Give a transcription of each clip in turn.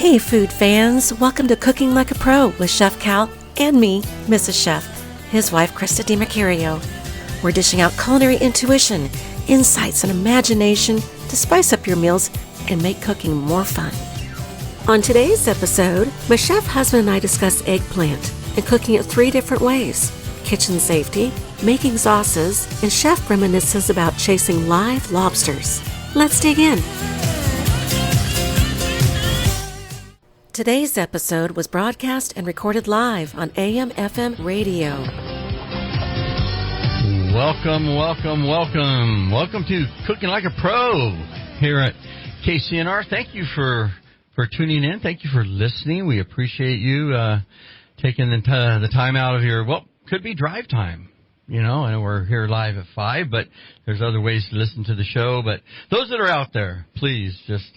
Hey food fans, welcome to Cooking Like a Pro with Chef Cal and me, Mrs. Chef, his wife Christa DeMercurio. We're dishing out culinary intuition, insights, and imagination to spice up your meals and make cooking more fun. On today's episode, my chef husband and I discuss eggplant and cooking it 3 different ways: kitchen safety, making sauces, and chef reminisces about chasing live lobsters. Let's dig in. Today's episode was broadcast and recorded live on AM/FM radio. Welcome to Cooking Like a Pro here at KCNR. Thank you for tuning in. Thank you for listening. We appreciate you taking the time out of your, could be drive time. You know, and we're here live at 5, but there's other ways to listen to the show. But those that are out there, please just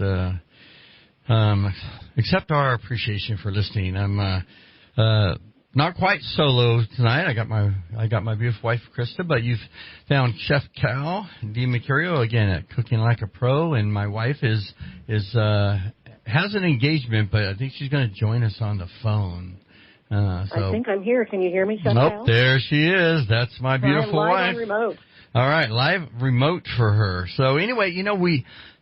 accept our appreciation for listening. I'm not quite solo tonight. I got my beautiful wife Christa, but you've found Chef Cal and DeMercurio again at Cooking Like a Pro, and my wife has an engagement, but I think she's going to join us on the phone. I think I'm here. Can you hear me, Chef Cal? There she is. That's my beautiful wife. Live on remote. All right, live remote for her. So anyway,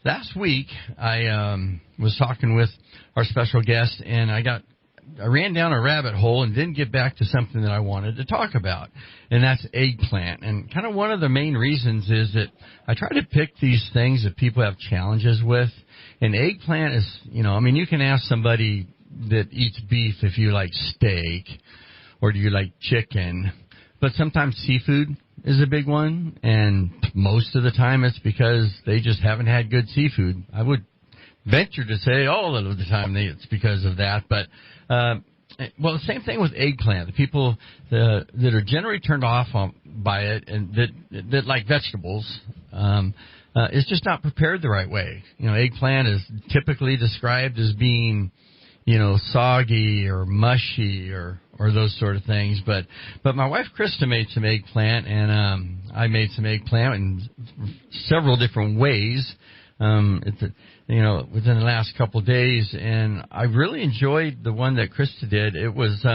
last week I was talking with our special guest, and I ran down a rabbit hole and didn't get back to something that I wanted to talk about, and that's eggplant. And kind of one of the main reasons is that I try to pick these things that people have challenges with, and eggplant is, you can ask somebody that eats beef if you like steak or do you like chicken, but sometimes seafood is a big one, and most of the time it's because they just haven't had good seafood. I would venture to say all of the time it's because of that, but the same thing with eggplant. The people that are generally turned off by it and that like vegetables, it's just not prepared the right way. Eggplant is typically described as being soggy or mushy or those sort of things. But my wife Christa made some eggplant, and I made some eggplant in several different ways. Within the last couple of days, and I really enjoyed the one that Christa did. It was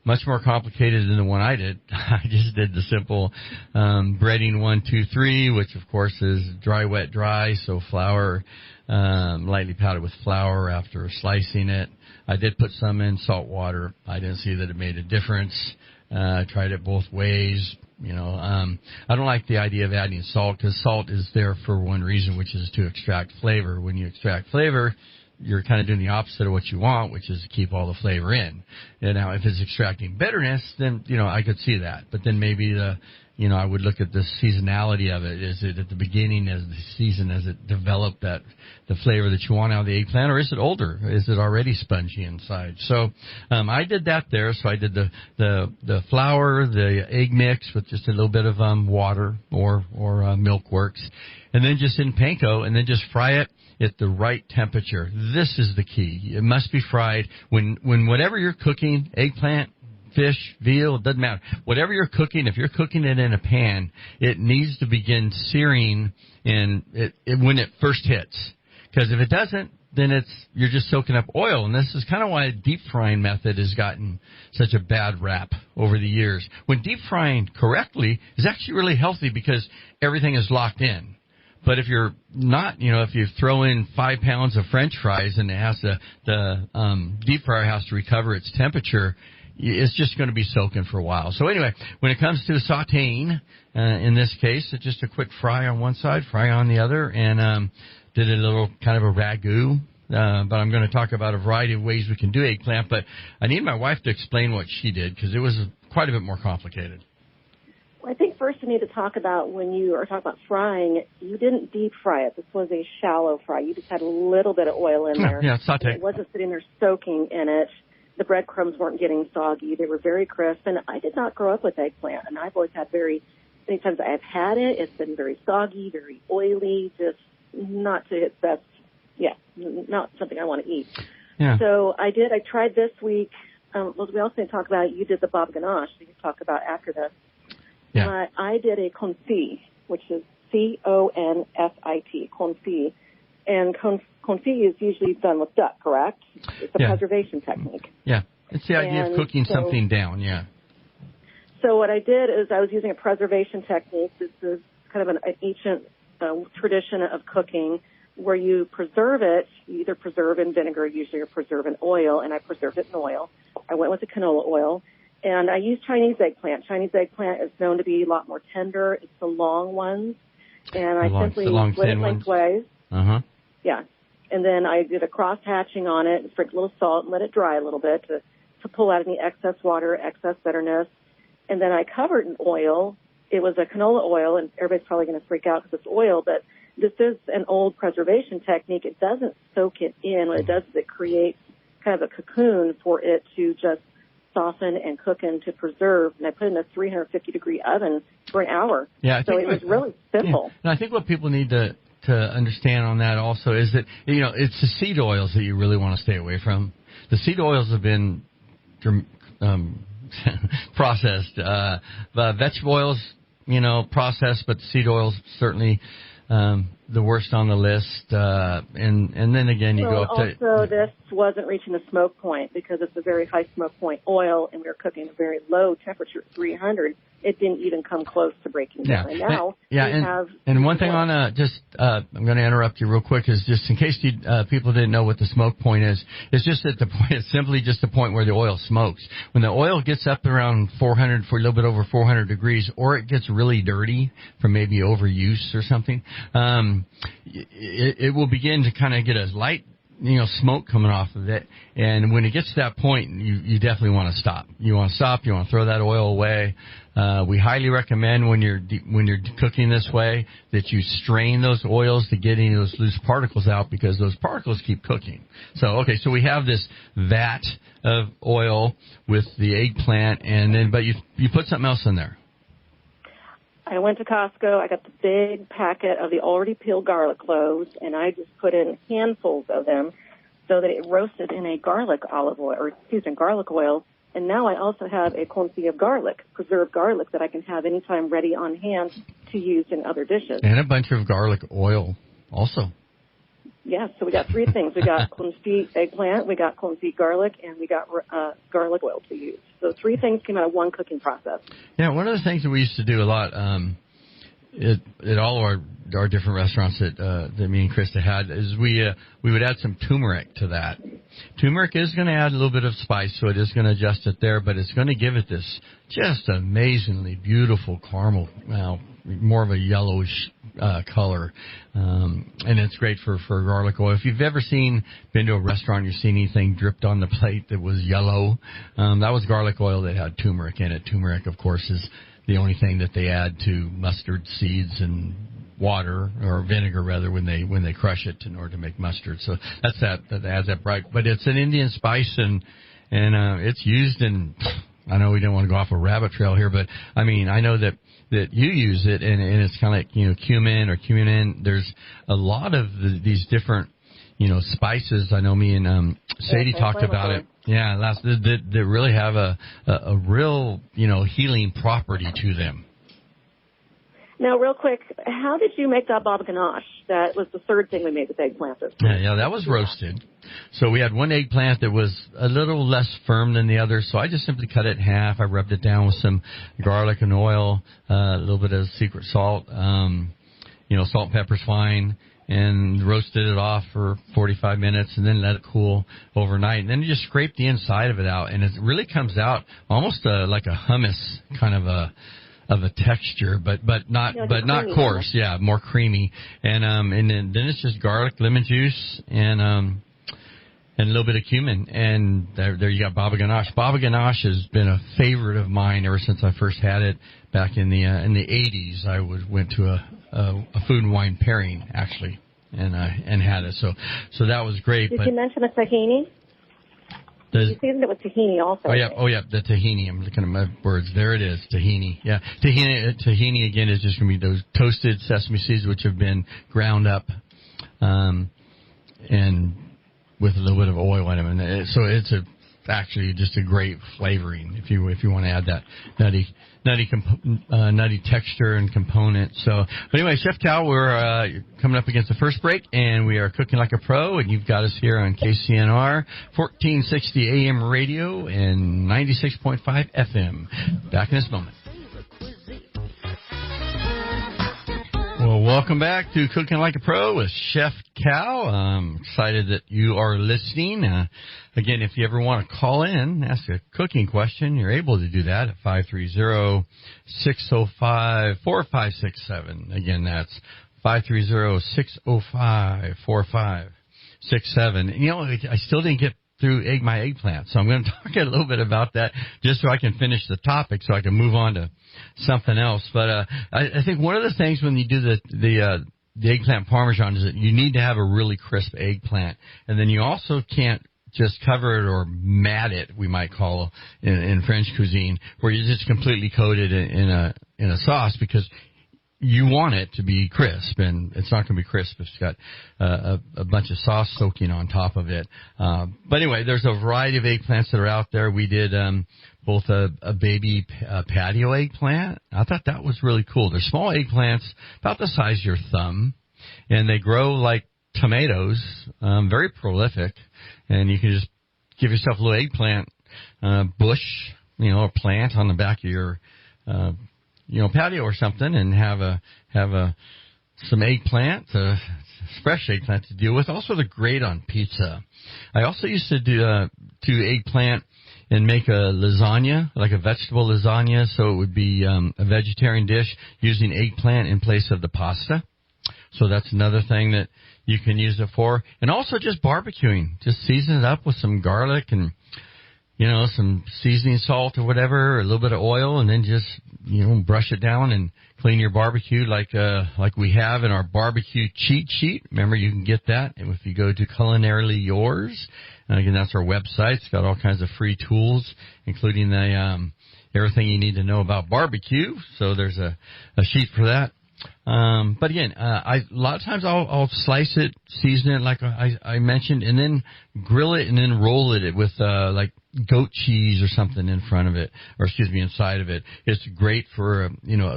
much more complicated than the one I did. I just did the simple breading 1, 2, 3, which of course is dry, wet, dry. So flour, lightly powdered with flour after slicing it. I did put some in salt water. I didn't see that it made a difference. I tried it both ways. I don't like the idea of adding salt because salt is there for one reason, which is to extract flavor. When you extract flavor, you're kind of doing the opposite of what you want, which is to keep all the flavor in. And now, if it's extracting bitterness, then, I could see that. But then maybe I would look at the seasonality of it. Is it at the beginning of the season? Has it developed the flavor that you want out of the eggplant, or is it older? Is it already spongy inside? So, I did that there. So I did the flour, the egg mix with just a little bit of water or milk works, and then just in panko, and then just fry it at the right temperature. This is the key. It must be fried when whatever you're cooking, eggplant, fish, veal, it doesn't matter. Whatever you're cooking, if you're cooking it in a pan, it needs to begin searing when it first hits. Because if it doesn't, then you're just soaking up oil. And this is kind of why the deep frying method has gotten such a bad rap over the years. When deep frying correctly is actually really healthy because everything is locked in. But if you're not, if you throw in 5 pounds of French fries and the deep fryer has to recover its temperature, it's just going to be soaking for a while. So anyway, when it comes to sautéing, in this case, it's just a quick fry on one side, fry on the other, and did a little kind of a ragu. But I'm going to talk about a variety of ways we can do eggplant. But I need my wife to explain what she did because it was quite a bit more complicated. I think first you need to talk about when you are talking about frying, you didn't deep fry it. This was a shallow fry. You just had a little bit of oil in there. Yeah, saute. It wasn't sitting there soaking in it. The breadcrumbs weren't getting soggy. They were very crisp. And I did not grow up with eggplant. And I've always had many times I've had it, it's been very soggy, very oily, just not to its best. Yeah, not something I want to eat. Yeah. So I tried this week. We also need to talk about, you did the bab ganache that you talk about after this. Yeah. I did a confit, which is CONFIT, confit. And confit is usually done with duck, correct? It's a preservation technique. Yeah, it's the idea of cooking something down, yeah. So what I did is I was using a preservation technique. This is kind of an ancient tradition of cooking where you preserve it. You either preserve in vinegar usually or preserve in oil, and I preserved it in oil. I went with the canola oil. And I used Chinese eggplant. Chinese eggplant is known to be a lot more tender. It's the long ones. And I simply split it lengthways. Uh-huh. Yeah. And then I did a cross-hatching on it, sprinkled a little salt, and let it dry a little bit to pull out any excess water, excess bitterness. And then I covered in oil. It was a canola oil, and everybody's probably going to freak out because it's oil, but this is an old preservation technique. It doesn't soak it in. What it does is it creates kind of a cocoon for it to just soften and cook in to preserve. And I put it in a 350-degree oven for an hour. Yeah, so it was really simple. Yeah. And I think what people need to understand on that also is that, it's the seed oils that you really want to stay away from. The seed oils have been processed. Vegetable oils, processed, but the seed oils certainly the worst on the list. And then again, you go up to... Also, this wasn't reaching the smoke point because it's a very high smoke point oil, and we were cooking at a very low temperature, 300. It didn't even come close to breaking down. And now and one thing on I'm going to interrupt you real quick is just in case people didn't know what the smoke point is. It's just that the point is simply just the point where the oil smokes. When the oil gets up around 400 for a little bit over 400 degrees, or it gets really dirty from maybe overuse or something, it will begin to kind of get a light smoke coming off of it. And when it gets to that point, you definitely want to stop. You want to stop. You want to throw that oil away. We highly recommend when you're cooking this way that you strain those oils to get any of those loose particles out, because those particles keep cooking. So we have this vat of oil with the eggplant, but you put something else in there. I went to Costco. I got the big packet of the already peeled garlic cloves, and I just put in handfuls of them so that it roasted in a garlic oil. And now I also have a confit of garlic, preserved garlic, that I can have anytime ready on hand to use in other dishes. And a bunch of garlic oil also. Yes, so we got three things. We got confit eggplant, we got confit garlic, and we got garlic oil to use. So three things came out of one cooking process. Yeah, one of the things that we used to do a lot at all of our different restaurants that me and Christa had is we would add some turmeric to that. Turmeric is going to add a little bit of spice, so it is going to adjust it there, but it's going to give it this just amazingly beautiful caramel, more of a yellowish color, and it's great for garlic oil. If you've ever been to a restaurant, you've seen anything dripped on the plate that was yellow, that was garlic oil that had turmeric in it. Turmeric, of course, is the only thing that they add to mustard seeds and water, or vinegar rather, when they crush it in order to make mustard. So that adds that bright. But it's an Indian spice, and it's used in. I know we don't want to go off a rabbit trail here, but I mean, I know that you use it, and it's kind of like cumin or cumin. There's a lot of these different spices. I know me and Sadie talked about it. Yeah, that really have a real healing property to them. Now, real quick, how did you make that baba ganache? That was the third thing we made with eggplant. Yeah, that was roasted. So we had one eggplant that was a little less firm than the other, so I just simply cut it in half. I rubbed it down with some garlic and oil, a little bit of secret salt, salt and pepper's fine, and roasted it off for 45 minutes and then let it cool overnight. And then you just scrape the inside of it out, and it really comes out almost like a hummus kind of a texture, but not coarse. Yeah, more creamy. And then it's just garlic, lemon juice, and a little bit of cumin, and there you got baba ganache. Baba ganache has been a favorite of mine ever since I first had it back in the 80s. I went to a food and wine pairing actually, and had it. So that was great. Did you mention a tahini? You seasoned it with tahini also. Oh yeah, the tahini. I'm looking at my words. There it is, tahini. Yeah, tahini again is just going to be those toasted sesame seeds which have been ground up, and with a little bit of oil in them. And so it's a actually just a great flavoring if you want to add that nutty texture and component. So, but anyway, Chef Cal, we're coming up against the first break, and we are cooking like a pro, and you've got us here on KCNR 1460 AM radio and 96.5 FM. Back in this moment. Well, welcome back to Cooking Like a Pro with Chef Cal. I'm excited that you are listening. Again, if you ever want to call in, ask a cooking question, you're able to do that at 530-605-4567. Again, that's 530-605-4567. And, you know, I still didn't get through my eggplant, so I'm going to talk a little bit about that just so I can finish the topic so I can move on to something else. But I think one of the things when you do the eggplant parmesan is that you need to have a really crisp eggplant, and then you also can't just cover it or mat it, we might call in French cuisine, where you just completely coat it in a sauce, because you want it to be crisp, and it's not going to be crisp if it's got a bunch of sauce soaking on top of it. But anyway, there's a variety of eggplants that are out there. We did both a baby patio eggplant. I thought that was really cool. They're small eggplants, about the size of your thumb, and they grow like tomatoes, very prolific, and you can just give yourself a little eggplant bush, or plant on the back of your patio or something, and have some eggplant, fresh eggplant to deal with. Also, they're great on pizza. I also used to do eggplant and make a lasagna, like a vegetable lasagna, so it would be a vegetarian dish using eggplant in place of the pasta. So that's another thing that you can use it for. And also just barbecuing. Just season it up with some garlic and some seasoning salt or whatever, or a little bit of oil, and then just, brush it down and clean your barbecue like we have in our barbecue cheat sheet. Remember, you can get that if you go to Culinarily Yours. And again, that's our website. It's got all kinds of free tools, including everything you need to know about barbecue. So there's a sheet for that. But again, a lot of times I'll slice it, season it like I mentioned, and then grill it and then roll it with like goat cheese or something in front of it, or inside of it. It's great for a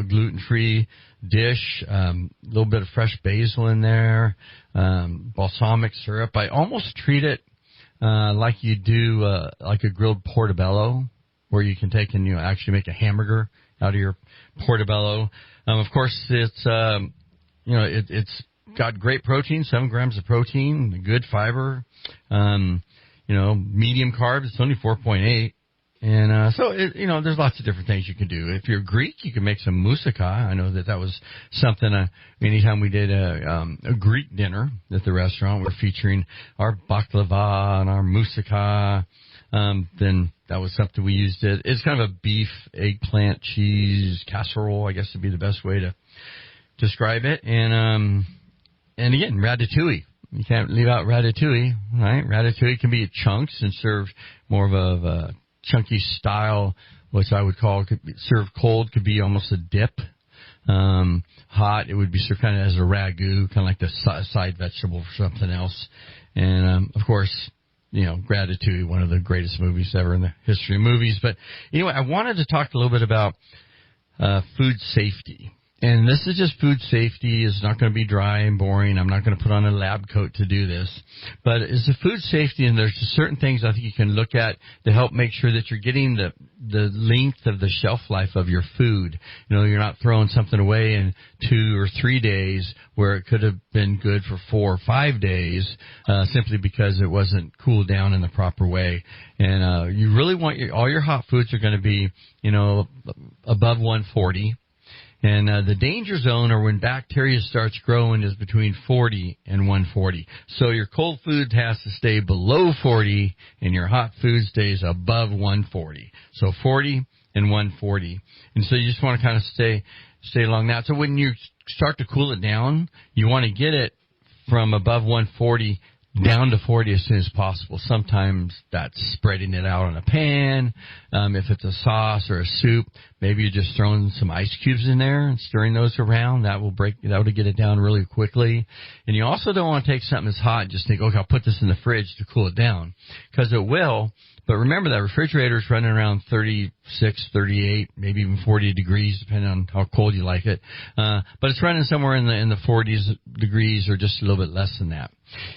gluten-free dish. A little bit of fresh basil in there, balsamic syrup. I almost treat it like you do like a grilled portobello, where you can take and actually make a hamburger out of your portobello. Of course, it's it's got great protein, 7 grams of protein, good fiber, medium carbs. It's only 4.8, and so there's lots of different things you can do. If you're Greek, you can make some moussaka. I know that was something. Anytime we did a Greek dinner at the restaurant, we're featuring our baklava and our moussaka. Then that was something we used. It's kind of a beef, eggplant, cheese casserole, I guess would be the best way to describe it. And again, ratatouille. You can't leave out ratatouille, right? Ratatouille can be at chunks and served more of a chunky style, which I would call served cold, could be almost a dip. Hot, it would be served kind of as a ragu, kind of like the side vegetable for something else. And of course, Ratatouille, one of the greatest movies ever in the history of movies. But anyway, I wanted to talk a little bit about food safety. And this is just food safety. It's not going to be dry and boring. I'm not going to put on a lab coat to do this. But it's a food safety, and there's certain things I think you can look at to help make sure that you're getting the length of the shelf life of your food. You're not throwing something away in 2 or 3 days where it could have been good for 4 or 5 days simply because it wasn't cooled down in the proper way. And you really want all your hot foods are going to be, above 140. And the danger zone, or when bacteria starts growing, is between 40 and 140. So your cold food has to stay below 40, and your hot food stays above 140. So 40 and 140. And so you just want to kind of stay along that. So when you start to cool it down, you want to get it from above 140 down to 40 as soon as possible. Sometimes that's spreading it out on a pan, if it's a sauce or a soup. maybe you're just throwing some ice cubes in there and stirring those around. That will get it down really quickly. And you also don't want to take something that's hot and just think, okay, I'll put this in the fridge to cool it down, because it will. But remember, that refrigerator's running around 36, 38, maybe even 40 degrees, depending on how cold you like it. But it's running somewhere in the 40s degrees, or just a little bit less than that,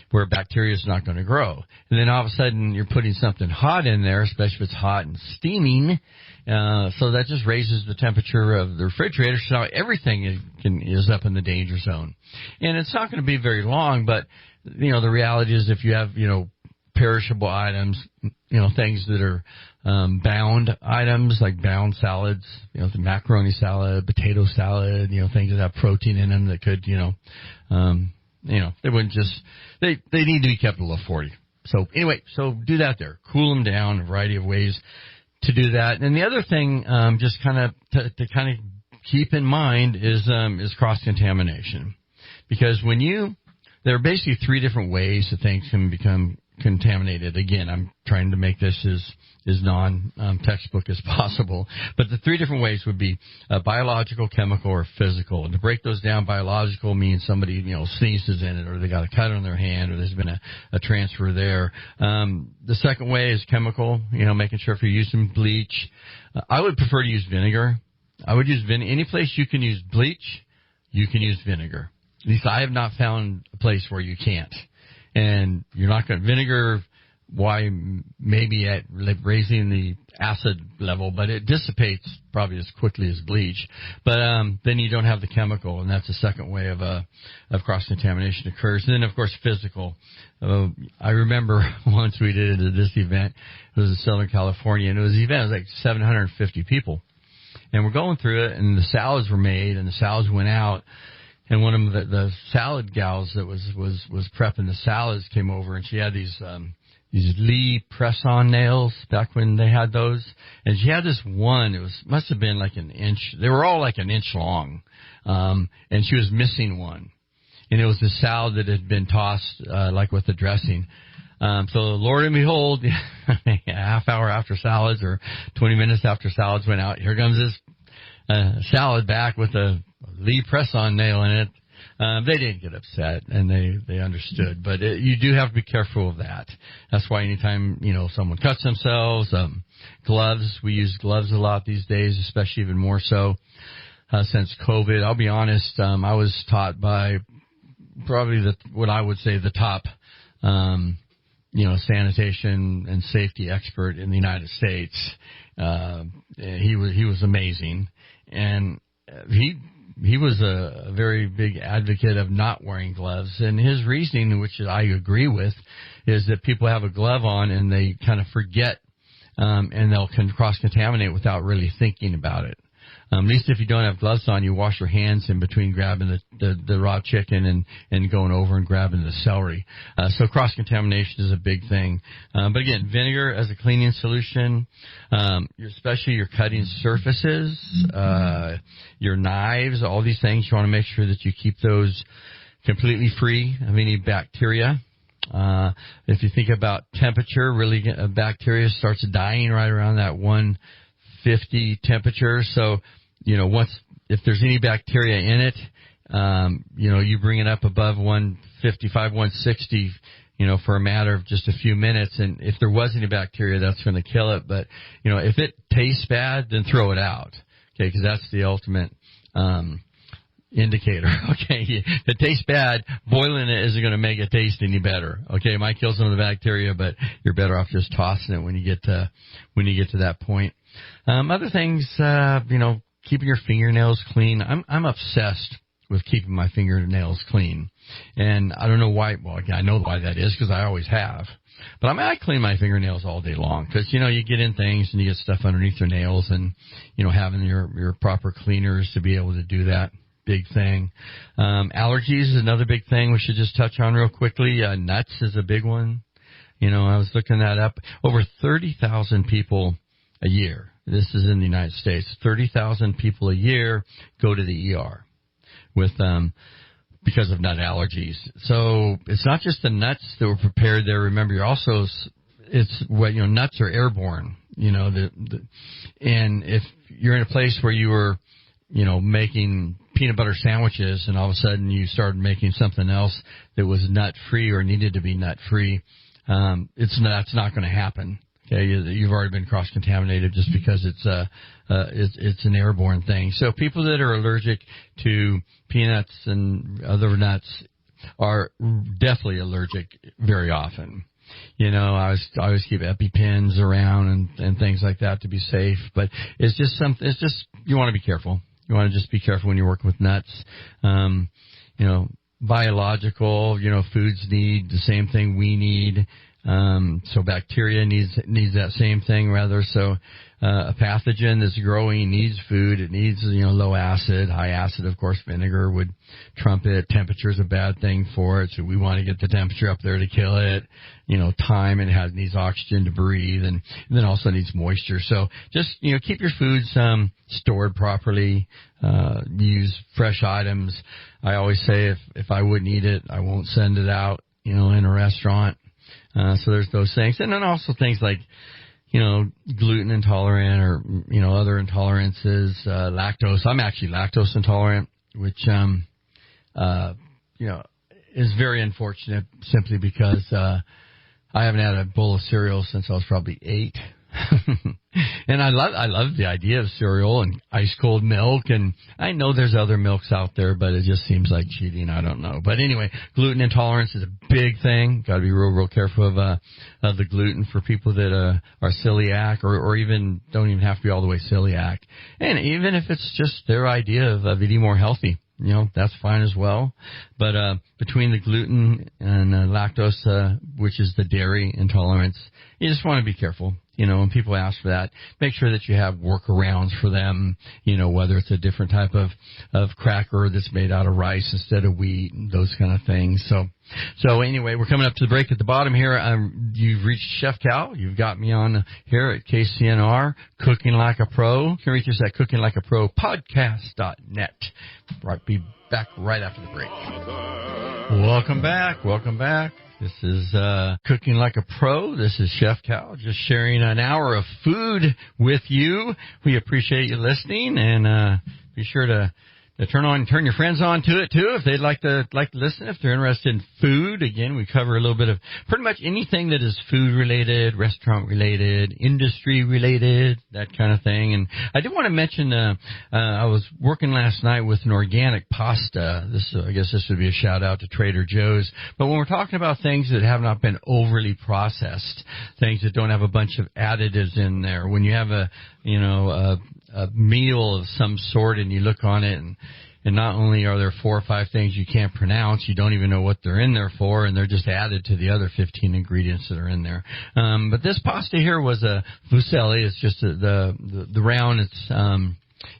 where bacteria is not going to grow. And then all of a sudden, you're putting something hot in there, especially if it's hot and steaming. So that just raises the temperature of the refrigerator. So now everything is up in the danger zone. And it's not going to be very long, but, the reality is, if you have, perishable items, things that are bound items, like bound salads, the macaroni salad, potato salad, things that have protein in them that could, they wouldn't just, they need to be kept below 40. So anyway, so do that there. Cool them down, a variety of ways to do that. And the other thing, just kind of to kind of keep in mind is cross-contamination. Because there are basically three different ways that things can become contaminated. Again, I'm trying to make this as non-textbook as possible. But the three different ways would be biological, chemical, or physical. And to break those down, biological means somebody, sneezes in it, or they got a cut on their hand, or there's been a transfer there. The second way is chemical, making sure if you're using bleach. I would prefer to use vinegar. I would use any place you can use bleach, you can use vinegar. At least I have not found a place where you can't. And you're not going to vinegar, why maybe at raising the acid level, but it dissipates probably as quickly as bleach. But then you don't have the chemical, and that's the second way of cross-contamination occurs. And then, of course, physical. I remember once we did this event. It was in Southern California, and it was like 750 people. And we're going through it, and the salads were made, and the salads went out. And one of the salad gals that was prepping the salads came over, and she had these Lee press-on nails back when they had those. And she had this one, must have been like an inch. They were all like an inch long. And she was missing one. And it was the salad that had been tossed, like with the dressing. So Lord and behold, a half hour after salads, or 20 minutes after salads went out, here comes this salad back with a Lee press-on nail in it. They didn't get upset, and they understood. But you do have to be careful of that. That's why anytime, someone cuts themselves, gloves, we use gloves a lot these days, especially even more so since COVID. I'll be honest, I was taught by probably what I would say the top, sanitation and safety expert in the United States. He was amazing, and he was a very big advocate of not wearing gloves. And his reasoning, which I agree with, is that people have a glove on and they kind of forget, and they'll cross-contaminate without really thinking about it. At least if you don't have gloves on, you wash your hands in between grabbing the raw chicken and going over and grabbing the celery. So cross-contamination is a big thing. But again, vinegar as a cleaning solution, especially your cutting surfaces, your knives, all these things, you want to make sure that you keep those completely free of any bacteria. If you think about temperature, really bacteria starts dying right around that 150 temperature. So, if there's any bacteria in it, you bring it up above 155, 160, for a matter of just a few minutes. And if there was any bacteria, that's going to kill it. But, if it tastes bad, then throw it out. Okay. Because that's the ultimate, indicator. Okay. If it tastes bad, boiling it isn't going to make it taste any better. Okay. It might kill some of the bacteria, but you're better off just tossing it when you get to that point. Other things, keeping your fingernails clean. I'm obsessed with keeping my fingernails clean. And I don't know why. Well, I know why that is, because I always have. But I clean my fingernails all day long because, you get in things and you get stuff underneath your nails, and, having your proper cleaners to be able to do that. Big thing. Allergies is another big thing we should just touch on real quickly. Nuts is a big one. I was looking that up. Over 30,000 people a year. This is in the United States. 30,000 people a year go to the ER because of nut allergies. So it's not just the nuts that were prepared there. Remember, nuts are airborne. And if you're in a place where you were, making peanut butter sandwiches and all of a sudden you started making something else that was nut-free or needed to be nut-free, that's not going to happen. Okay, you've already been cross-contaminated just because it's an airborne thing. So people that are allergic to peanuts and other nuts are definitely allergic very often. I always keep EpiPens around and things like that to be safe. But it's just you want to be careful. You want to just be careful when you're working with nuts. Biological, foods need the same thing we need. So bacteria needs that same thing rather. So a pathogen that's growing needs food. It needs, low acid, high acid. Of course, vinegar would trump it. Temperature is a bad thing for it. So we want to get the temperature up there to kill it. Time, and needs oxygen to breathe, and then also needs moisture. So just, keep your foods, stored properly, use fresh items. I always say if I wouldn't eat it, I won't send it out, in a restaurant. So there's those things. And then also things like, gluten intolerant or, other intolerances, lactose. I'm actually lactose intolerant, which, is very unfortunate simply because, I haven't had a bowl of cereal since I was probably 8. And I love the idea of cereal and ice cold milk, and I know there's other milks out there, but it just seems like cheating. I don't know. But anyway, gluten intolerance is a big thing. Got to be real careful of the gluten for people that are celiac or even don't even have to be all the way celiac. And even if it's just their idea of eating more healthy, that's fine as well. But between the gluten and lactose, which is the dairy intolerance, you just want to be careful. When people ask for that, make sure that you have workarounds for them, whether it's a different type of cracker that's made out of rice instead of wheat, those kind of things. So anyway, we're coming up to the break at the bottom here. You've reached Chef Cal. You've got me on here at KCNR, Cooking Like a Pro. You can reach us at cookinglikeapropodcast.net. Be back right after the break. Welcome back. This is Cooking Like a Pro. This is Chef Cal, just sharing an hour of food with you. We appreciate you listening, and be sure to turn your friends on to it too if they'd like to listen, if they're interested in food. Again, we cover a little bit of pretty much anything that is food related, restaurant related, industry related, that kind of thing. And I did want to mention I was working last night with an organic pasta. I guess this would be a shout out to Trader Joe's. But when we're talking about things that have not been overly processed, things that don't have a bunch of additives in there, when you have a meal of some sort and you look on it and not only are there 4 or 5 things you can't pronounce, you don't even know what they're in there for, and they're just added to the other 15 ingredients that are in there. But this pasta here was a fusilli. It's just the round. It's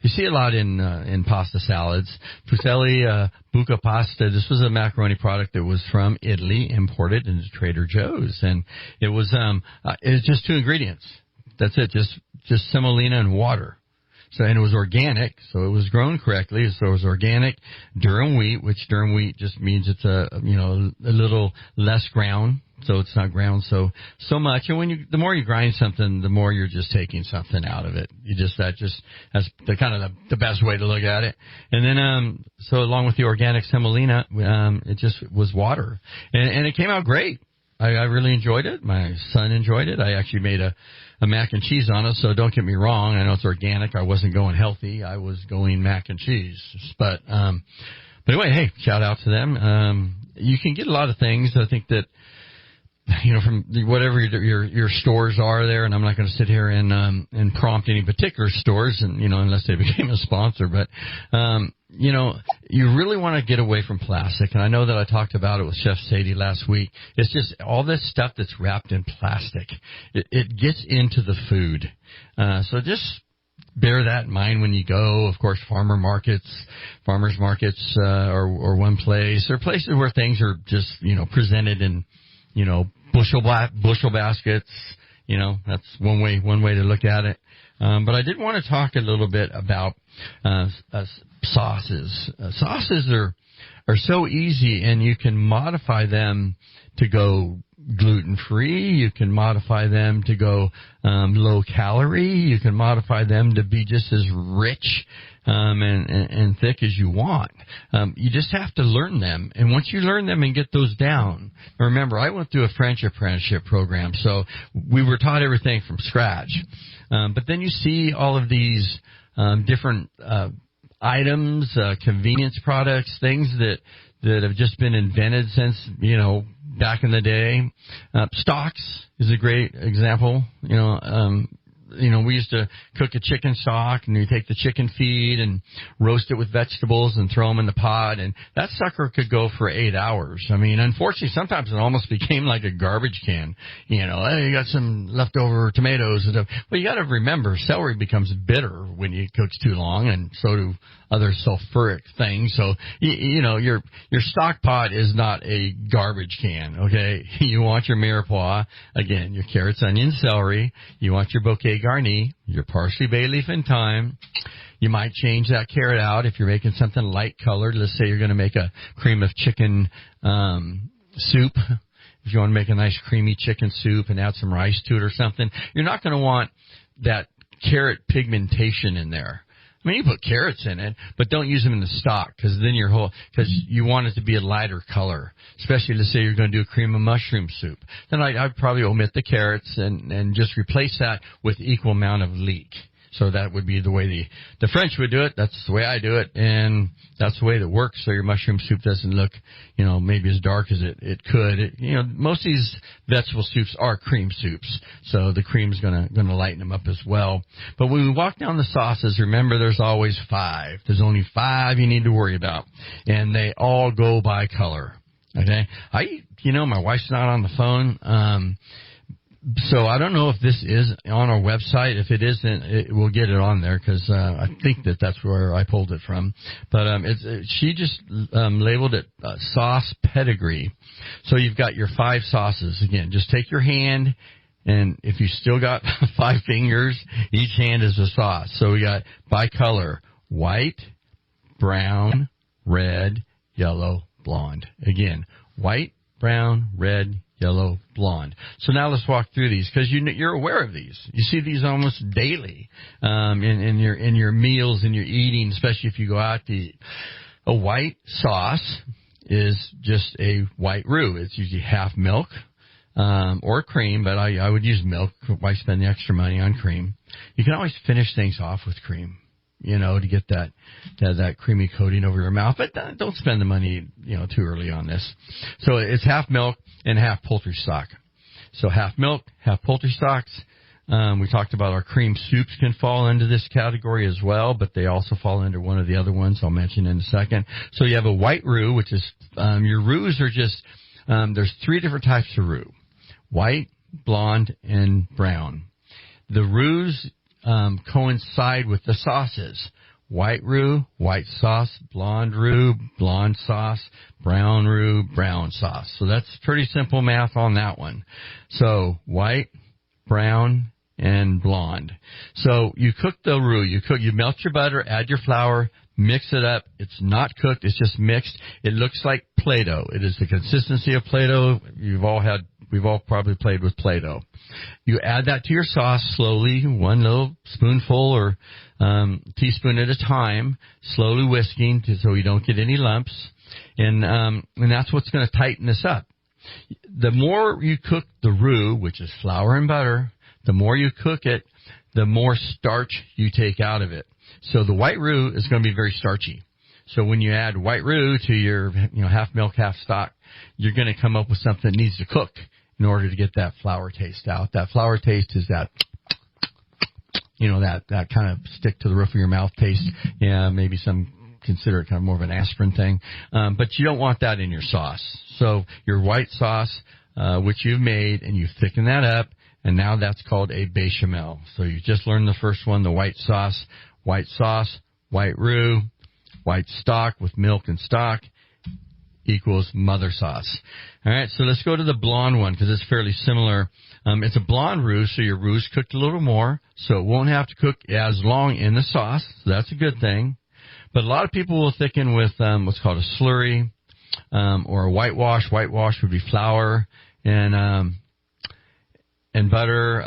you see a lot in pasta salads. Fusilli buca pasta. This was a macaroni product that was from Italy, imported into Trader Joe's, and it was just 2 ingredients. That's it. Just semolina and water. So, and it was organic, so it was grown correctly. So it was organic durum wheat, which durum wheat just means it's a little less ground. So it's not ground so much. And the more you grind something, the more you're just taking something out of it. That's the best way to look at it. And then, so along with the organic semolina, it just was water. And it came out great. I really enjoyed it. My son enjoyed it. I actually made a mac and cheese on it, so don't get me wrong. I know it's organic. I wasn't going healthy. I was going mac and cheese. But anyway, hey, shout out to them. You can get a lot of things. I think that, from whatever your stores are there, and I'm not going to sit here and prompt any particular stores, and unless they became a sponsor, but you really want to get away from plastic. And I know that I talked about it with Chef Sadie last week. It's just all this stuff that's wrapped in plastic. It gets into the food. So just bear that in mind when you go. Of course, farmers markets are one place. There are places where things are just, presented in, bushel baskets. That's one way to look at it. But I did want to talk a little bit about sauces. Sauces are so easy, and you can modify them to go gluten-free. You can modify them to go low-calorie. You can modify them to be just as rich and thick as you want. You just have to learn them. And once you learn them and get those down, remember, I went through a French apprenticeship program, so we were taught everything from scratch. But then you see all of these different items, convenience products, things that have just been invented since, back in the day. Stocks is a great example. We used to cook a chicken stock, and you take the chicken feed and roast it with vegetables and throw them in the pot, and that sucker could go for 8 hours. I mean, unfortunately, sometimes it almost became like a garbage can. Hey, you got some leftover tomatoes and stuff. Well, you got to remember, celery becomes bitter when it cooks too long, and so do other sulfuric things. So, your stock pot is not a garbage can, okay? You want your mirepoix, again, your carrots, onions, celery. You want your bouquet garni, your parsley, bay leaf, and thyme. You might change that carrot out if you're making something light colored. Let's say you're going to make a cream of chicken soup. If you want to make a nice creamy chicken soup and add some rice to it or something, you're not going to want that carrot pigmentation in there. I mean, you put carrots in it, but don't use them in the stock, because then because you want it to be a lighter color. Especially, let's say you're going to do a cream of mushroom soup. Then I'd probably omit the carrots and just replace that with equal amount of leek. So that would be the way the French would do it. That's the way I do it, and that's the way that works. So your mushroom soup doesn't look, maybe as dark as it could. Most of these vegetable soups are cream soups, so the cream's gonna lighten them up as well. But when we walk down the sauces, remember there's always 5. There's only 5 you need to worry about, and they all go by color. Okay, my wife's not on the phone. So I don't know if this is on our website. If it isn't, we'll get it on there, because I think that's where I pulled it from. But she just labeled it sauce pedigree. So you've got your 5 sauces. Again, just take your hand, and if you still got 5 fingers, each hand is a sauce. So we got by color: white, brown, red, yellow, blonde. Again, white, brown, red, yellow, blonde. So now let's walk through these, because you're aware of these. You see these almost daily in your meals, in your eating, especially if you go out to eat. A white sauce is just a white roux. It's usually half milk or cream, but I would use milk. Why spend the extra money on cream? You can always finish things off with cream, to get that creamy coating over your mouth. But don't spend the money, too early on this. So it's half milk and half poultry stock. So half milk, half poultry stocks. We talked about our cream soups can fall into this category as well, but they also fall into one of the other ones I'll mention in a second. So you have a white roux, which is, your roux are just, there's 3 different types of roux: white, blonde, and brown. The roux coincide with the sauces. White roux, white sauce; blonde roux, blonde sauce; brown roux, brown sauce. So that's pretty simple math on that one. So white, brown, and blonde. So you cook the roux. You melt your butter, add your flour, mix it up. It's not cooked. It's just mixed. It looks like Play-Doh. It is the consistency of Play-Doh. We've all probably played with Play-Doh. You add that to your sauce slowly, 1 little spoonful or teaspoon at a time, slowly whisking so you don't get any lumps. And that's what's going to tighten this up. The more you cook the roux, which is flour and butter, the more you cook it, the more starch you take out of it. So the white roux is going to be very starchy. So when you add white roux to your half milk, half stock, you're going to come up with something that needs to cook in order to get that flour taste out. That flour taste is that kind of stick to the roof of your mouth taste. Yeah, maybe some consider it kind of more of an aspirin thing. But you don't want that in your sauce. So your white sauce, which you've made, and you thicken that up, and now that's called a bechamel. So you just learned the first one, the white sauce, white roux, white stock with milk and stock equals mother sauce. All right, so let's go to the blonde one, because it's fairly similar. It's a blonde roux, so your roux's cooked a little more, so it won't have to cook as long in the sauce. So that's a good thing. But a lot of people will thicken with what's called a slurry or a whitewash. Whitewash would be flour and butter,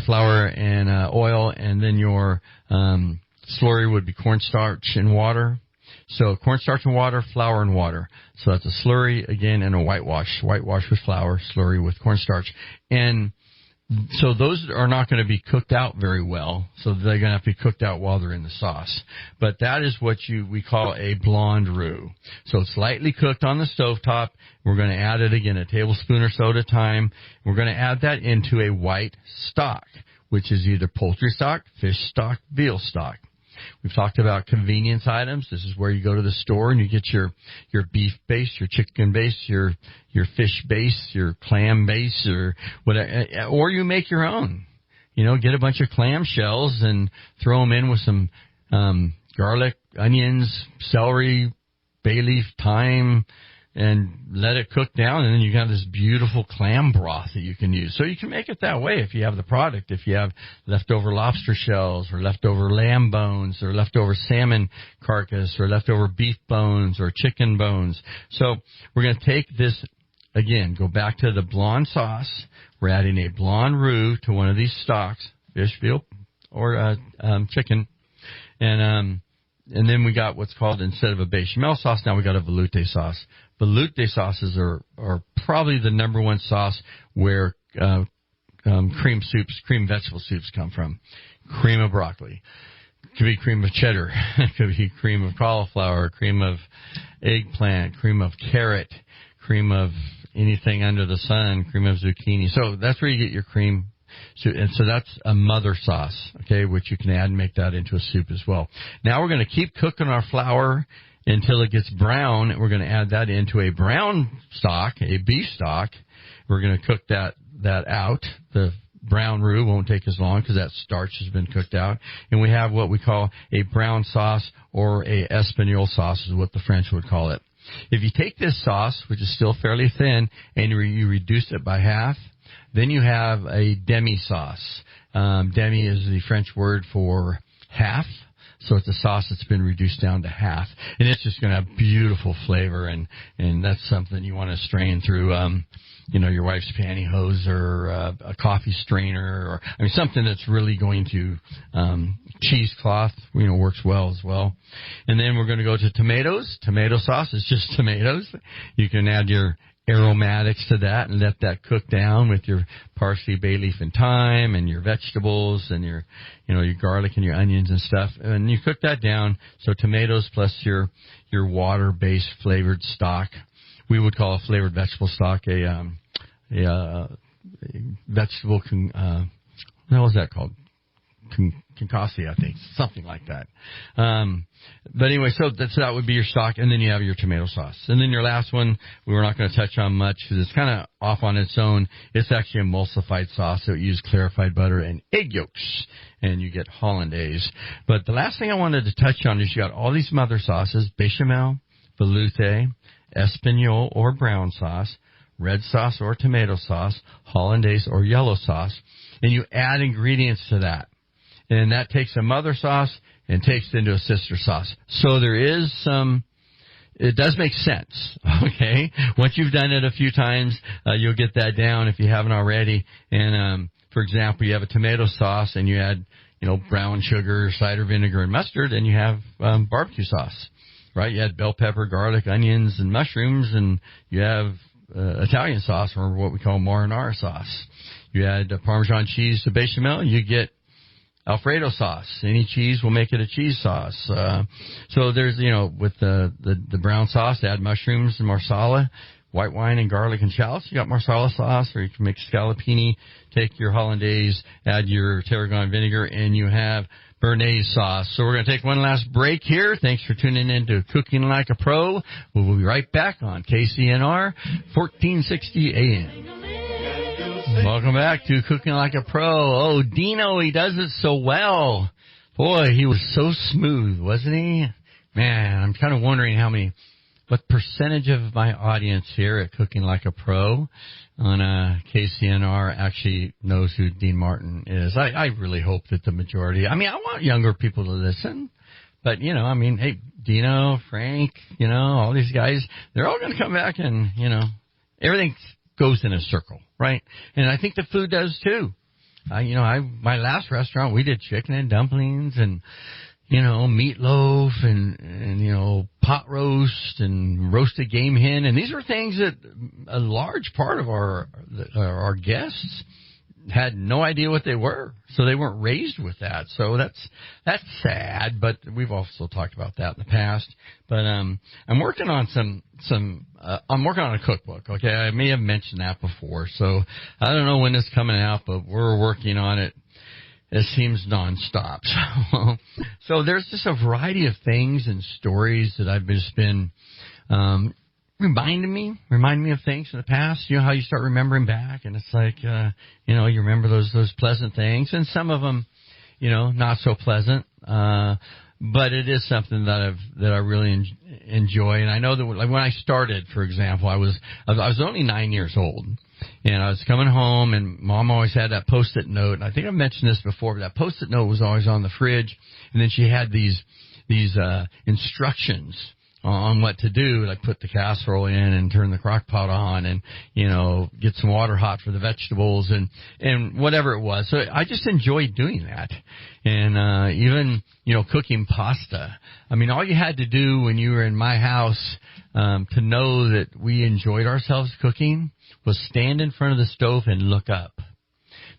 flour and oil, and then your slurry would be cornstarch and water. So cornstarch and water, flour and water. So that's a slurry again and a whitewash with flour, slurry with cornstarch. And so those are not going to be cooked out very well. So they're going to have to be cooked out while they're in the sauce. But that is what we call a blonde roux. So it's lightly cooked on the stovetop. We're going to add it again a tablespoon or so at a time. We're going to add that into a white stock, which is either poultry stock, fish stock, veal stock. We've talked about convenience items. This is where you go to the store and you get your beef base, your chicken base, your fish base, your clam base, or whatever, or you make your own. Get a bunch of clam shells and throw them in with some garlic, onions, celery, bay leaf, thyme, and let it cook down, and then you got this beautiful clam broth that you can use. So you can make it that way if you have the product. If you have leftover lobster shells or leftover lamb bones or leftover salmon carcass or leftover beef bones or chicken bones. So we're going to take this, again, go back to the blonde sauce. We're adding a blonde roux to one of these stocks, fish, veal, or chicken, and then we got what's called, instead of a bechamel sauce, now we got a velouté sauce. Velouté sauces are probably the number one sauce where cream vegetable soups come from. Cream of broccoli. It could be cream of cheddar. It could be cream of cauliflower, cream of eggplant, cream of carrot, cream of anything under the sun, cream of zucchini. So that's where you get your cream. So that's a mother sauce, okay, which you can add and make that into a soup as well. Now we're going to keep cooking our flour until it gets brown. We're going to add that into a brown stock, a beef stock. We're going to cook that out. The brown roux won't take as long because that starch has been cooked out. And we have what we call a brown sauce, or a espagnole sauce is what the French would call it. If you take this sauce, which is still fairly thin, and you reduce it by half, then you have a demi-sauce. Demi is the French word for half. So it's a sauce that's been reduced down to half. And it's just going to have beautiful flavor, and that's something you want to strain through, your wife's pantyhose or a coffee strainer, or something that's really going to, cheesecloth, works well as well. And then we're going to go to tomatoes. Tomato sauce is just tomatoes. You can add your aromatics to that and let that cook down with your parsley, bay leaf, and thyme, and your vegetables, and your garlic and your onions and stuff. And you cook that down. So tomatoes plus your water-based flavored stock. We would call a flavored vegetable stock a vegetable what was that called? Concasse, I think, something like that. But anyway, so that would be your stock, and then you have your tomato sauce. And then your last one, we were not going to touch on much because it's kind of off on its own. It's actually emulsified sauce, so you use clarified butter and egg yolks, and you get hollandaise. But the last thing I wanted to touch on is you got all these mother sauces: bechamel, velouté, espagnole or brown sauce, red sauce or tomato sauce, hollandaise or yellow sauce, and you add ingredients to that. And that takes a mother sauce and takes it into a sister sauce. So there is it does make sense, okay? Once you've done it a few times, you'll get that down if you haven't already. And, for example, you have a tomato sauce and you add, brown sugar, cider vinegar, and mustard, and you have barbecue sauce, right? You add bell pepper, garlic, onions, and mushrooms, and you have Italian sauce, or what we call marinara sauce. You add Parmesan cheese to bechamel, you get Alfredo sauce. Any cheese will make it a cheese sauce. So there's, with the brown sauce, add mushrooms and marsala, white wine and garlic and shallots. You got marsala sauce, or you can make scallopini, take your hollandaise, add your tarragon vinegar, and you have Béarnaise sauce. So we're going to take one last break here. Thanks for tuning in to Cooking Like a Pro. We'll be right back on KCNR 1460 AM. Welcome back to Cooking Like a Pro. Oh, Dino, he does it so well. Boy, he was so smooth, wasn't he? Man, I'm kind of wondering what percentage of my audience here at Cooking Like a Pro on KCNR actually knows who Dean Martin is. I really hope that the majority. I want younger people to listen. But, hey, Dino, Frank, all these guys, they're all going to come back and, everything's goes in a circle, right? And I think the food does too. My last restaurant, we did chicken and dumplings and, meatloaf and pot roast and roasted game hen. And these were things that a large part of our guests had no idea what they were. So they weren't raised with that. So that's sad, but we've also talked about that in the past. But I'm working on I'm working on a cookbook, okay? I may have mentioned that before. So I don't know when it's coming out, but we're working on it. It seems nonstop. So there's just a variety of things and stories that I've just been remind me of things in the past. How you start remembering back, and it's like you remember those pleasant things, and some of them not so pleasant. But it is something that I really enjoy. And I know that when I started, for example, I was only 9 years old. And I was coming home, and Mom always had that Post-it note. And I think I mentioned this before, but that Post-it note was always on the fridge. And then she had these instructions on what to do, like put the casserole in and turn the crock pot on and, get some water hot for the vegetables and whatever it was. So I just enjoyed doing that. And even, cooking pasta. I mean, all you had to do when you were in my house to know that we enjoyed ourselves cooking was stand in front of the stove and look up,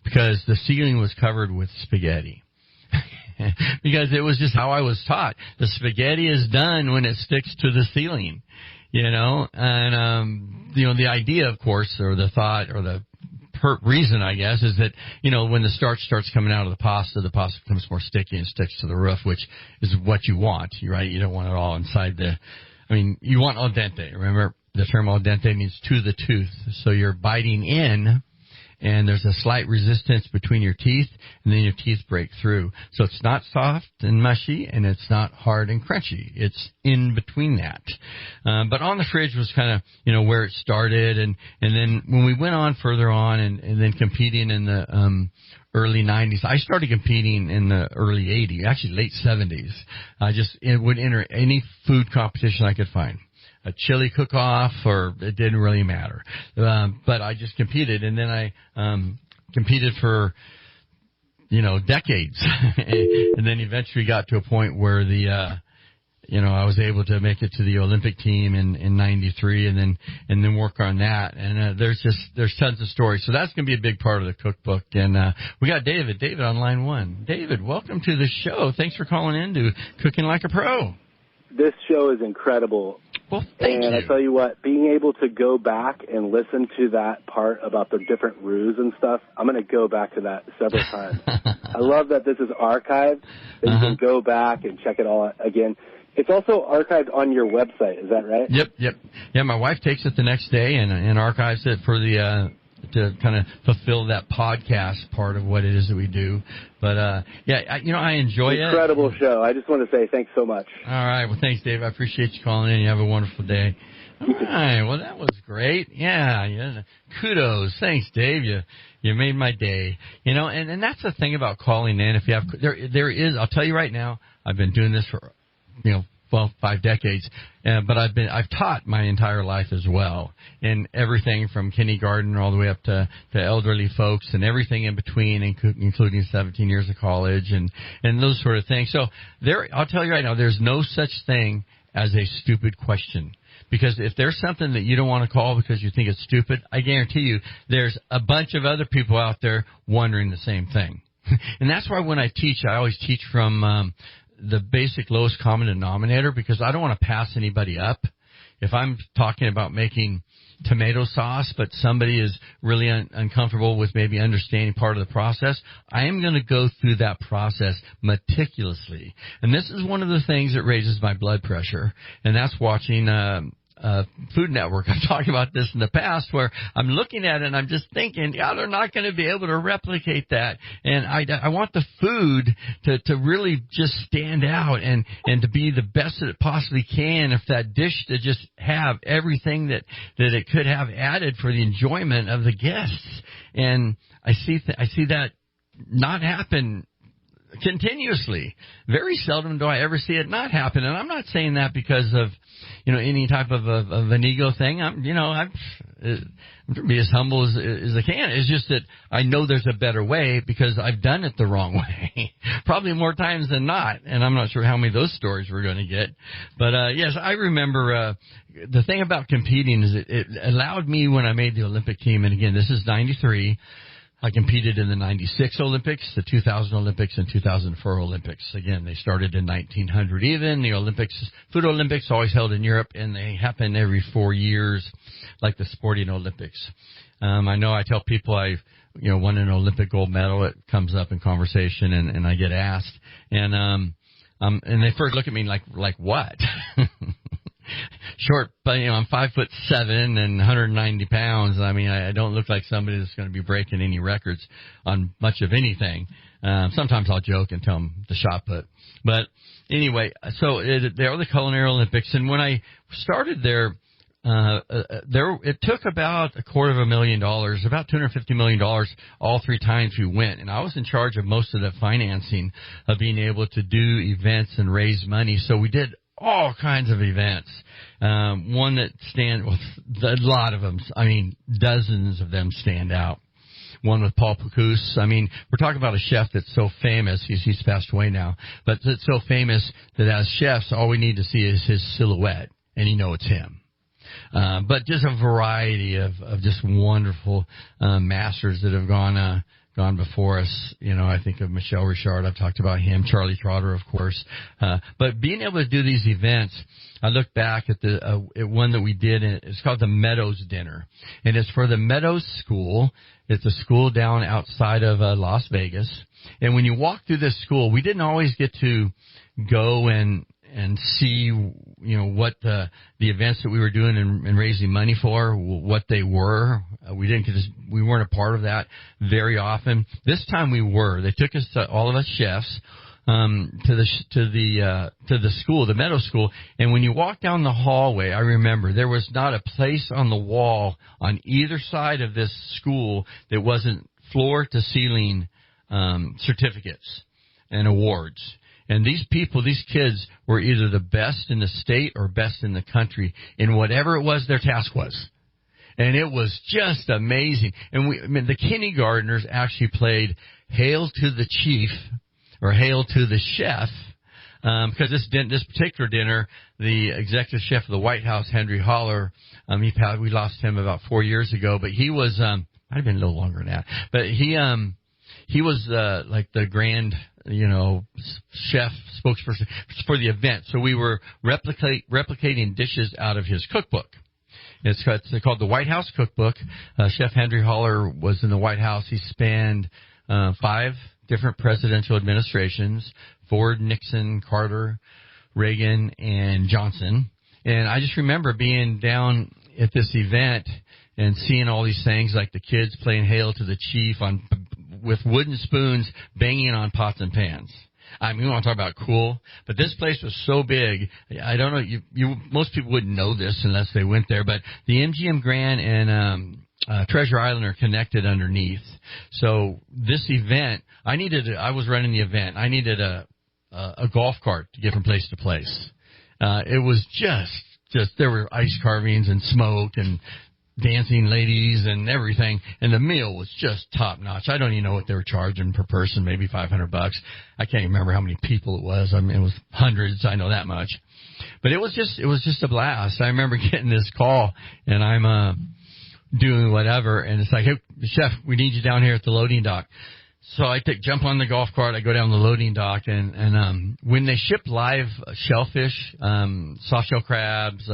because the ceiling was covered with spaghetti. Because it was just how I was taught. The spaghetti is done when it sticks to the ceiling, and the idea, of course, or the thought, or the reason, I guess, is that, when the starch starts coming out of the pasta becomes more sticky and sticks to the roof, which is what you want, right? You don't want it all inside you want al dente. Remember, the term al dente means to the tooth. So you're biting in, and there's a slight resistance between your teeth, and then your teeth break through. So it's not soft and mushy, and it's not hard and crunchy. It's in between that. But on the fridge was kind of, where it started, and then when we went on further on and then competing in the early 90s. I started competing in the early 80s, actually late 70s. It would enter any food competition I could find. A chili cook-off, or it didn't really matter. But I just competed, and then I competed for, decades. And then eventually got to a point where I was able to make it to the Olympic team in 93 and then work on that. And there's tons of stories. So that's going to be a big part of the cookbook. And we got David on line one. David, welcome to the show. Thanks for calling in to Cooking Like a Pro. This show is incredible. Well, thank you. And I tell you what, being able to go back and listen to that part about the different roux and stuff, I'm going to go back to that several times. I love that this is archived, that you can go back and check it all again. It's also archived on your website, is that right? Yep. Yeah, my wife takes it the next day and archives it for to kind of fulfill that podcast part of what it is that we do. But, I enjoy it. Incredible show. I just want to say thanks so much. All right. Well, thanks, Dave. I appreciate you calling in. You have a wonderful day. All right. Well, that was great. Yeah. Kudos. Thanks, Dave. You made my day. And that's the thing about calling in. If you have, there is, I'll tell you right now, I've been doing this for, 5 decades, but I've taught my entire life as well, and everything from kindergarten all the way up to elderly folks and everything in between, including 17 years of college and those sort of things. So I'll tell you right now, there's no such thing as a stupid question. Because if there's something that you don't want to call because you think it's stupid, I guarantee you there's a bunch of other people out there wondering the same thing. And that's why when I teach, I always teach from the basic lowest common denominator, because I don't want to pass anybody up. If I'm talking about making tomato sauce, but somebody is really uncomfortable with maybe understanding part of the process, I am going to go through that process meticulously. And this is one of the things that raises my blood pressure, and that's watching Food Network. I've talked about this in the past, where I'm looking at it and I'm just thinking, they're not going to be able to replicate that. And I want the food to really just stand out and to be the best that it possibly can. If that dish to just have everything that it could have added for the enjoyment of the guests. And I see that not happen continuously. Very seldom do I ever see it not happen. And I'm not saying that because of, any type of an ego thing. I'm trying to be as humble as I can. It's just that I know there's a better way because I've done it the wrong way, probably more times than not. And I'm not sure how many of those stories we're going to get. But, yes, I remember, the thing about competing is it allowed me when I made the Olympic team. And again, this is 93. I competed in the 96 Olympics, the 2000 Olympics, and 2004 Olympics. Again, they started in 1900 even. The Olympics, Food Olympics, always held in Europe, and they happen every 4 years, like the Sporting Olympics. I know I tell people I won an Olympic gold medal. It comes up in conversation, and I get asked. And they first look at me like what? Short, but I'm 5'7" and 190 pounds. I mean, I don't look like somebody that's going to be breaking any records on much of anything. Sometimes I'll joke and tell them the shot put. But anyway, so there are the Culinary Olympics, and when I started there, it took about $250,000, about $250 million all 3 times we went. And I was in charge of most of the financing of being able to do events and raise money. So we did all kinds of events. One that a lot of them, dozens of them stand out. One with Paul Pacus. We're talking about a chef that's so famous. He's passed away now, but it's so famous that as chefs, all we need to see is his silhouette, and it's him. But just a variety of just wonderful masters that have gone before us. I think of Michel Richard. I've talked about him. Charlie Trotter, of course. But being able to do these events, I look back at at one that we did, and it's called the Meadows Dinner. And it's for the Meadows School. It's a school down outside of Las Vegas. And when you walk through this school, we didn't always get to go and see, what the events that we were doing and raising money for, what they were. We weren't a part of that very often. This time we were. They took us to, all of us chefs, to the school, the Meadow School. And when you walk down the hallway, I remember there was not a place on the wall on either side of this school that wasn't floor to ceiling, certificates and awards. And these kids were either the best in the state or best in the country in whatever it was their task was. And it was just amazing. And the kindergartners actually played Hail to the Chief or Hail to the Chef, because this particular dinner, the executive chef of the White House, Henry Holler, we lost him about 4 years ago, but he was, might have been a little longer than that, but he was like the grand, chef spokesperson for the event. So we were replicating dishes out of his cookbook. It's called the White House Cookbook. Chef Henry Holler was in the White House. He spanned 5 different presidential administrations: Ford, Nixon, Carter, Reagan, and Johnson. And I just remember being down at this event and seeing all these things, like the kids playing Hail to the Chief with wooden spoons banging on pots and pans. We want to talk about cool, but this place was so big. I don't know, most people wouldn't know this unless they went there, but the MGM Grand and Treasure Island are connected underneath. So this event, I was running the event. I needed a golf cart to get from place to place. It was just there were ice carvings and smoke and dancing ladies and everything, and the meal was just top notch. I don't even know what they were charging per person, maybe $500. I can't even remember how many people it was. It was hundreds. I know that much. But it was just a blast. I remember getting this call, and I'm doing whatever, and it's like, hey, chef, we need you down here at the loading dock. So I jump on the golf cart, I go down the loading dock, and when they ship live shellfish, soft shell crabs,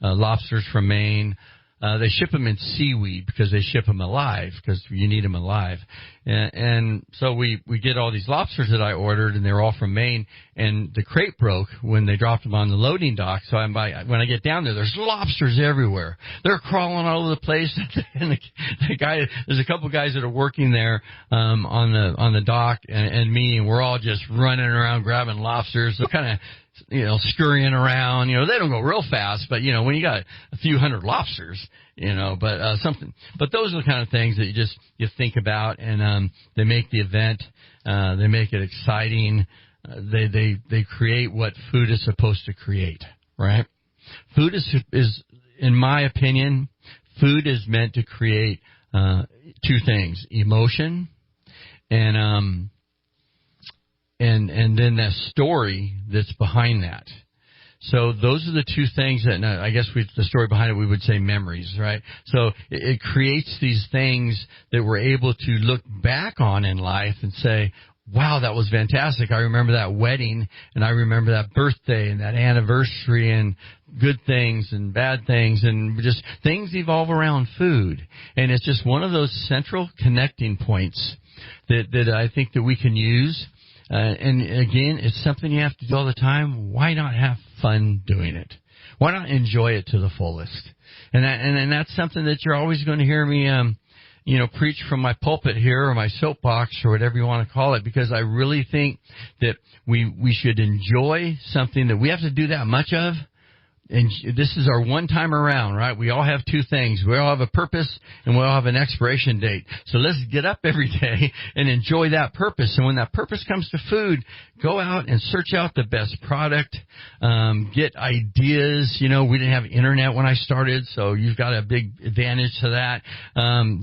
lobsters from Maine, they ship them in seaweed because they ship them alive, because you need them alive. And so we get all these lobsters that I ordered, and they're all from Maine, and the crate broke when they dropped them on the loading dock. So when I get down there's lobsters everywhere. They're crawling all over the place. And there's a couple guys that are working there on the dock and me, and we're all just running around grabbing lobsters. So kind of scurrying around. They don't go real fast, but when you got a few hundred lobsters, but those are the kind of things that you think about, and they make the event, they make it exciting. They create what food is supposed to create, right? Food is, in my opinion, food is meant to create two things: emotion, and then that story that's behind that. So those are the two things that, I guess the story behind it, we would say memories, right? So it creates these things that we're able to look back on in life and say, wow, that was fantastic. I remember that wedding, and I remember that birthday and that anniversary, and good things and bad things, and just things evolve around food. And it's just one of those central connecting points that I think that we can use. And again, it's something you have to do all the time. Why not have fun doing it? Why not enjoy it to the fullest? And that's something that you're always going to hear me, preach from my pulpit here, or my soapbox, or whatever you want to call it, because I really think that we should enjoy something that we have to do that much of. And this is our one time around, right? We all have two things. We all have a purpose, and we all have an expiration date. So let's get up every day and enjoy that purpose. And when that purpose comes to food, go out and search out the best product, get ideas. We didn't have internet when I started, so you've got a big advantage to that.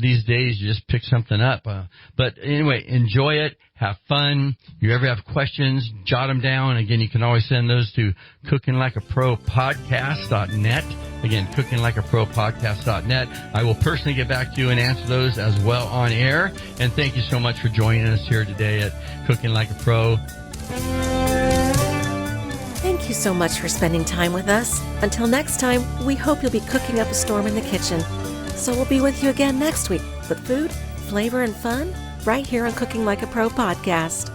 These days, you just pick something up. But anyway, enjoy it. Have fun. If you ever have questions, jot them down. Again, you can always send those to cookinglikeapropodcast.net. Again, cookinglikeapropodcast.net. I will personally get back to you and answer those as well on air. And thank you so much for joining us here today at Cooking Like a Pro. Thank you so much for spending time with us. Until next time, we hope you'll be cooking up a storm in the kitchen. So we'll be with you again next week with food, flavor, and fun right here on Cooking Like a Pro podcast.